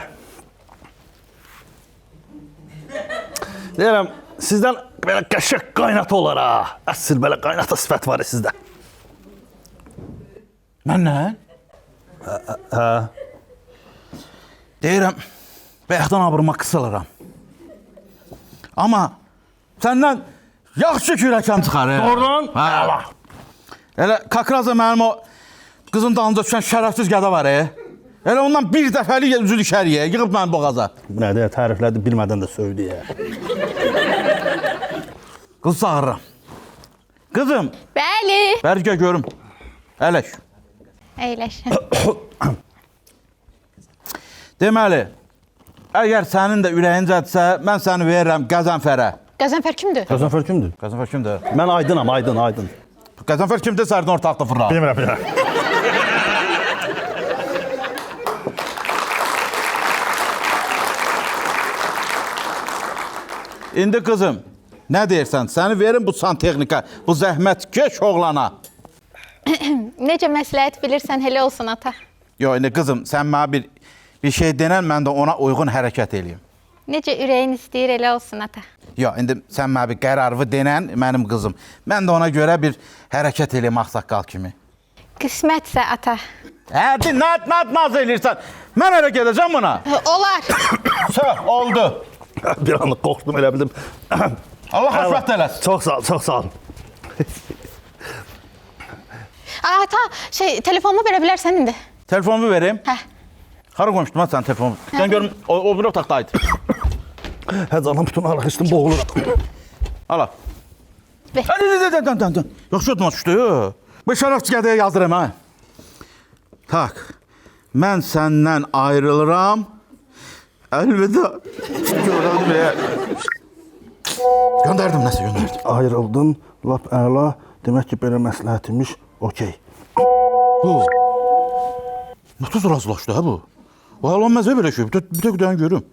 Deyirəm, sizdən belə qəşşək qaynatı olar ha. Əsl belə qaynata sifət var sizdə. Məndən? Hə. Deyirəm, bəyəxdən abrıma qısılıram. Amma səndən yaxşı kürəkən çıxarır. Doğrudan? Hə. Elə Kakrazda mənim o qızın dalınca düşən şərəfsiz gədə var. Elə ondan bir dəfəlik üzü düşəriyə, yığıb mənim boğaza. Nə deyə təriflədi, bilmədən də sövdü ya. Qız çağırıram. Qızım. Bəli. Bərgə görüm. Ələş. Əyləş. Deməli, əgər sənin də ürəyincədirsə, mən səni verirəm Qəzənfərə. Qəzənfər kimdir? Qəzənfər kimdir? Qəzənfər kimdir? Mən aydınam, aydın. Qəzənfər kimdir, sərdən ortaqda fırlar. Bilmirəm. İndi qızım, nə deyirsən? Səni verin bu santexnika, bu zəhmətkeş oğlana. Necə məsləhət bilirsən, elə olsun ata. Yox, indi qızım, sən mənə bir şey denən, mən də ona uyğun hərəkət eləyim. Necə ürəyin istəyir, elə olsun ata. Yox, indi sən mənə bir qərarı denən, mənim qızım. Mən də ona görə bir hərəkət eləyim ağsaqqal kimi. Qismətsə ata. Hə, naz eləyirsən. Mən elə gedəcəm buna. Olar. Söh, oldu. Bir anlıq qorxdum, elə bildim. Allah xoşbəxt eləsin. Çox sağ ol. Ata, telefonumu verə bilərsən indi. Telefonumu vereyim. Hə. Hara qoymuşdum ha sən telefonumu? Sən görüm, o bir otaqdaydı. Hə, canım, bütün arıq içdim, boğuluram. Ala. Ver. Dön. Yaxşı yadıma düşdü. Bu şərəfçi qədəyə yazdırım, ha. Tak, mən səndən ayrılıram. Əlvida. Göndərdim, nəsə göndərdim. Ayrıldın, lap əla. Demək ki, belə məsləhətimiş, okey. Bu. Nasıl razılaşdı, ha bu? Valla məzə belə şey, bir tek dəyən görüm.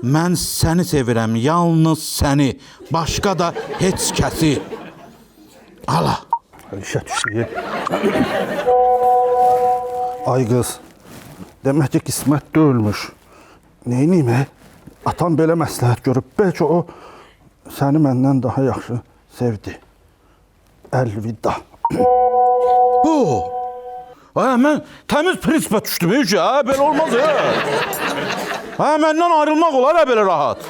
Mən səni sevirəm, yalnız səni, başqa da heç kəsi. Ala. İşə düşdü. Ay qız, demək ki, qismət döyülmüş. Neyniyim, atam belə məsləhət görüb, bəlkə o səni məndən daha yaxşı sevdi. Əlvida. Bu. Mən təmiz prinsipə düşdüm, belə olmaz, məndən ayrılmaq olar, belə rahat.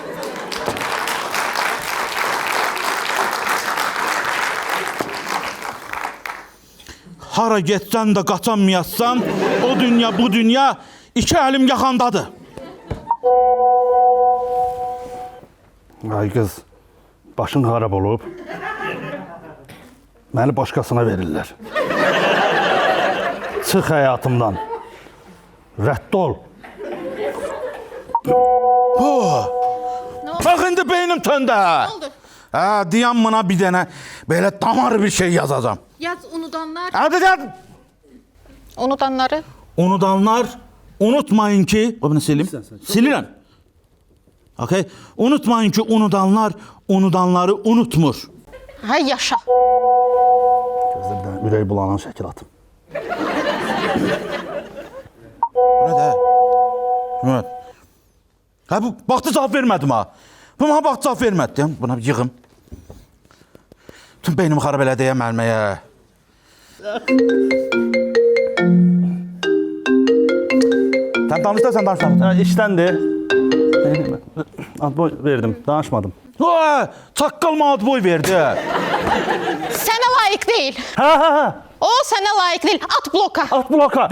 Hara getsən də qaçanmayassan, o dünya, bu dünya, iki əlim yaxandadır. Ay qız, başın xarab olub. Məni başqasına verirlər. Çıx həyatımdan. Rədd ol. Bax, indi beynim töndə. Ne oldu? Deyəm buna bir dənə belə damar bir şey yazacağam. Yaz unudanlar. Hadi. Unudanları. Unudanlar, unutmayın ki... O, bunu silim. Silirəm. Okay. Unutmayın ki, unudanlar, unudanları unutmur. Hay yaşa. Gözdə bir dənə ürək bulanan şəkil atım. Bu nə də? Evet. Bu, baxdı cavab vermədim ha. Bu, mənə baxdı cavab vermədi. Buna bir yığım. Tüm beynimi xarab elədi ya məlməyə. Sən danış da, sən danış. İşdəndir. Ad boy verdim, danışmadım. Çaqqal ad boy verdi. Sənə layiq deyil. Hə. O sənə layiq deyil. At bloka. At bloka.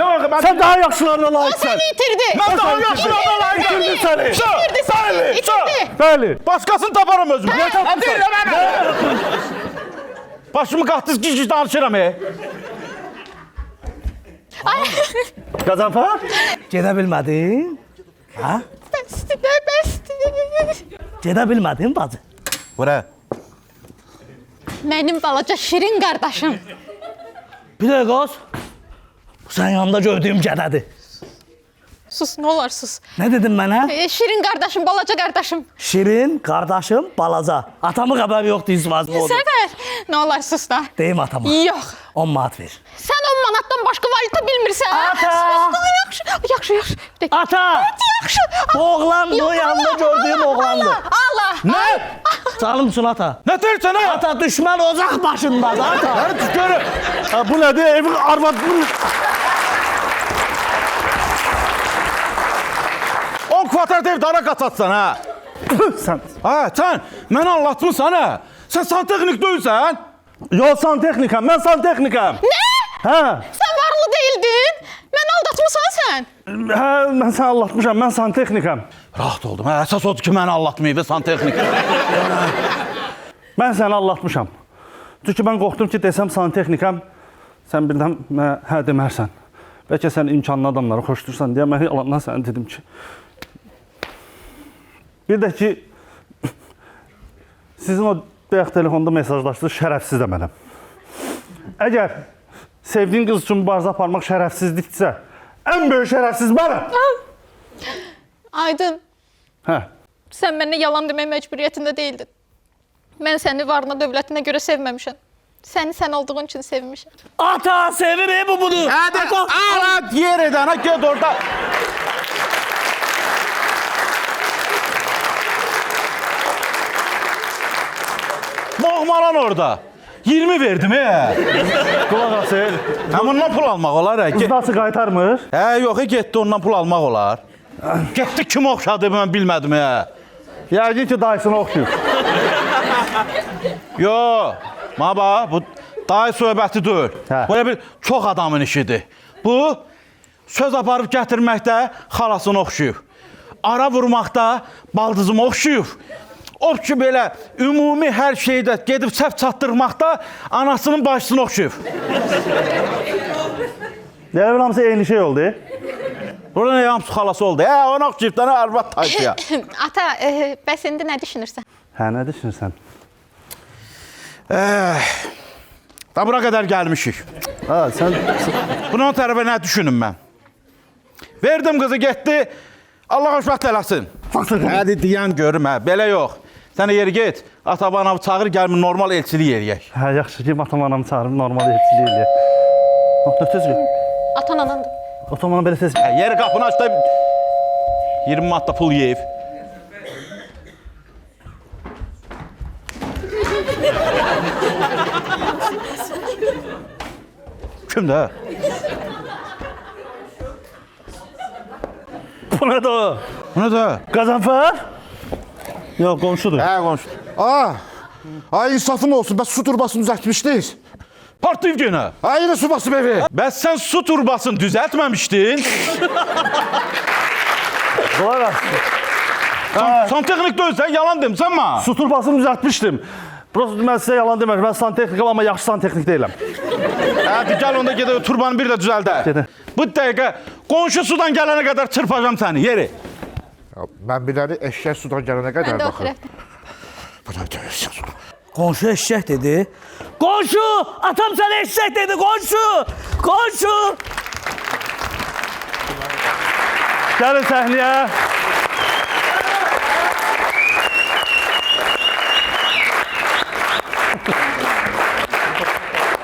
Sən daha yaxşılarına O layiqsən. səni itirdi. Mən daha yaxşılarına layiqəm. İtirdi səni. İtirdi. Bəli. Başqasını taparam özüm. Nə tapırsan? Başımı qatdız ki danışıram. Qazanfar? Gedə bilmədin? Ha? Bəsdir. Gedə bilmədin bacı? Bura. Mənim balaca şirin qardaşım. Bir dəqiqə olsun. Bu sənin yanında gördüyüm gədədir. Sus, nə olar sus. Nə dedin mənə? Şirin qardaşım, balaca qardaşım. Şirin, qardaşım, balaca. Atamı xəbər yoxdur izvazım oldu. Səfər, nə olar sus da. Deyim atama. Yox. 10 manat ver. Sən 10 manatdan başqa valyuta bilmirsən. Ata! Yaxşı. Ata! Yaxşı. Oğlan bu yanında gördüyüm oğlandır. Allah. Ne? Canım için ata. Ne dersen ha? Ata düşman ocaq başındadır ata. Hadi tükürüm. Bu nədir? Evin arvad... 10 kvadrat ev dara qaçatsan ha. Sən... Ha, sən mənə anlatmısan ha. Sən santexnik deyilsən. Yox, santexnikam. Mən santexnikam. Nə? Hə. Sən varlı deyildin. Mən aldatmısan sən. Hə, mən səni anlatmışam. Mən santexnikam. Rahat oldum. Ha, əsas odur ki, məni anlatmayıb santexnik. Mən səni anlatmışam. Çünki mən qorxdum ki, desəm santexnikam, sən birdən hə demərsən. Bəlkə sən imkanlı adamları xoşdursan deyə mən yalandan sənə dedim ki... Bir də ki, sizin o bayaq telefonda mesajlaşdığınız şərəfsiz də mənəm. Əgər sevdiyin qız üçün mübarizə aparmaq şərəfsizlikdirsə, ən böyük şərəfsiz mənəm. Aydın, Hə. sən mənə yalan demək məcburiyyətində deyildin. Mən səni varına, dövlətinə görə sevməmişəm. Səni sən olduğun üçün sevmişəm. Ata, sevir bu bunu. Hadi, ala yer edən ha, ged orada. Moğmalan orada. 20 verdim Qulaq asıl. Həm ondan pul almaq olar Qız nasıl qaytarmır? Hə, yox, getdi ondan pul almaq olar. Getdi kim oxşadı mən bilmədim Yəqin ki, dayısına oxşuyur. Yox, baba, bu dayı söhbəti deyil. Bu bir çox adamın işidir. Bu söz aparıb gətirməkdə xalasını oxşuyub. Ara vurmaqda baldızımı oxşuyub. O ki belə ümumi hər şeydə gedib səhv çatdırmaqda anasının başını oxşuyub. Nə bir hamısı eyni şey oldu. Burada nə hamısı xalası oldu. Ona oxşuyub da arvad tayfıya. Ata, bəs indi nə düşünürsən? Hə, nə düşünürsən? Da bura qədər gəlmişik. Ha, sən... Bunun tərəfə nə düşünüm mən? Verdim qızı, getdi. Allah xoşbəxt eləsin. Hadi deyən görüm, belə yox. Sən yeri get, ata-banamı çağır, gəlmir normal elçilik eləyək. Hə, yaxşı ki, ata-banamı çağırım, normal elçilik eləyək. Nə tez gəl. Atan-anandır. Ata-banam belə tez... Yeri qapını aç da 20 manat da pul yeyib. Kimdə? Bu nədir o? Bu nədir? Qazanfar? Yox, qonşudur. Hə, qonşu. Ay insafın olsun, bəs su turbasını düzəltmişdiniz. Partlayıb yenə. Ay yine su basıb evi. Bəs sən su turbasını düzəltməmişdin? Qulaq as. Santexnik deyilsən, yalan demişsən mənə. Su turbasını düzəltmişdim. Prosta mən sizə yalan demirəm. Mən santexnikam, amma yaxşı santexnik deyiləm. Hə, gəl onda gedək turbanı bir də düzəldək. Gedək. Bu dəqiqə qonşu sudan gələnə qədər çırpacam səni, yeri. Mən biləri eşək sudan gələnə qədər Mən də o baxıram. tərəfdə. Qonşu eşək dedi. Qonşu! Atam sənə eşək dedi, qonşu! Qonşu! Gəlin səhnəyə.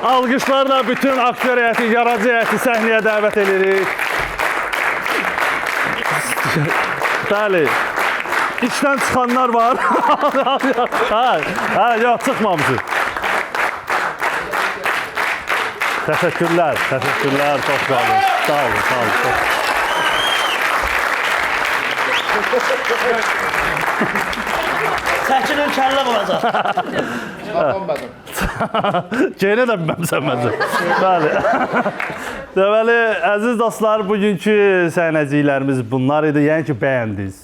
Alqışlarla bütün aktyor heyəti, yaradıcı heyəti səhnəyə dəvət edirik. Bəli. İçdən çıxanlar var. Hə, yox, çıxmamışıq. Təşəkkürlər, çox sağ olun. Sağ olun. Səkinin kəllə olacaq. Geyinə də bilməmsən məncə. Bəli. Deməli, əziz dostlar, bugünkü səhnəciklərimiz bunlar idi. Yəni ki, bəyəndiniz.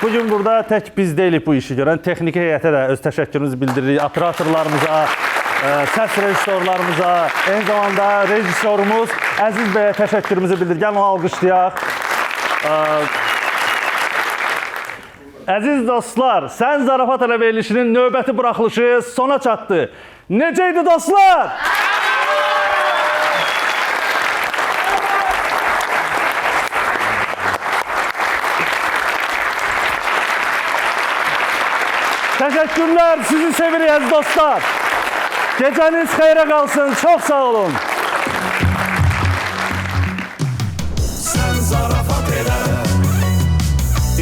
Bugün burada tək biz deyilik bu işi görən. Texniki heyətə də öz təşəkkürümüzü bildiririk. Operatorlarımıza, səs rejissorlarımıza, eyni zamanda rejissorumuz Əziz bəyə təşəkkürümüzü bildirir. Gəlin onu alqışlayaq. Əziz dostlar, Sən Zarafat elə verilişinin növbəti buraxılışı sona çatdı. Necə idi dostlar? Təşəkkürlər, sizi sevirik əziz dostlar. Gecəniz xeyrə qalsın, çox sağ olun. Sən zarafat elə,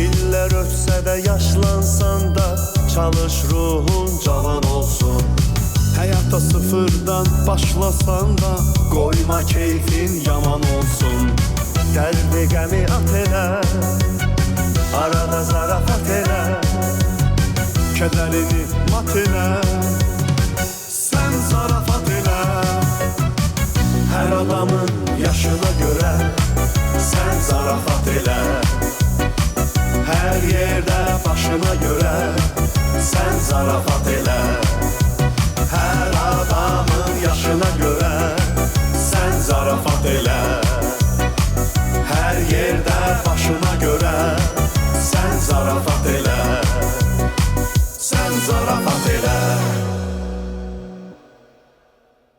illər ötsə də yaşlansan da, çalış ruhun cavan olsun. Həyata sıfırdan başlasan da, qoyma keyfin yaman olsun. Dərdi qəmi at elə, arada zarafat elə, kədərini mat elə. Sən zarafat elə, hər adamın yaşına görə. Sən zarafat elə, hər yerdə başına görə. Sən zarafat elə, hər adamın yaşına görə. Sən zarafat elə.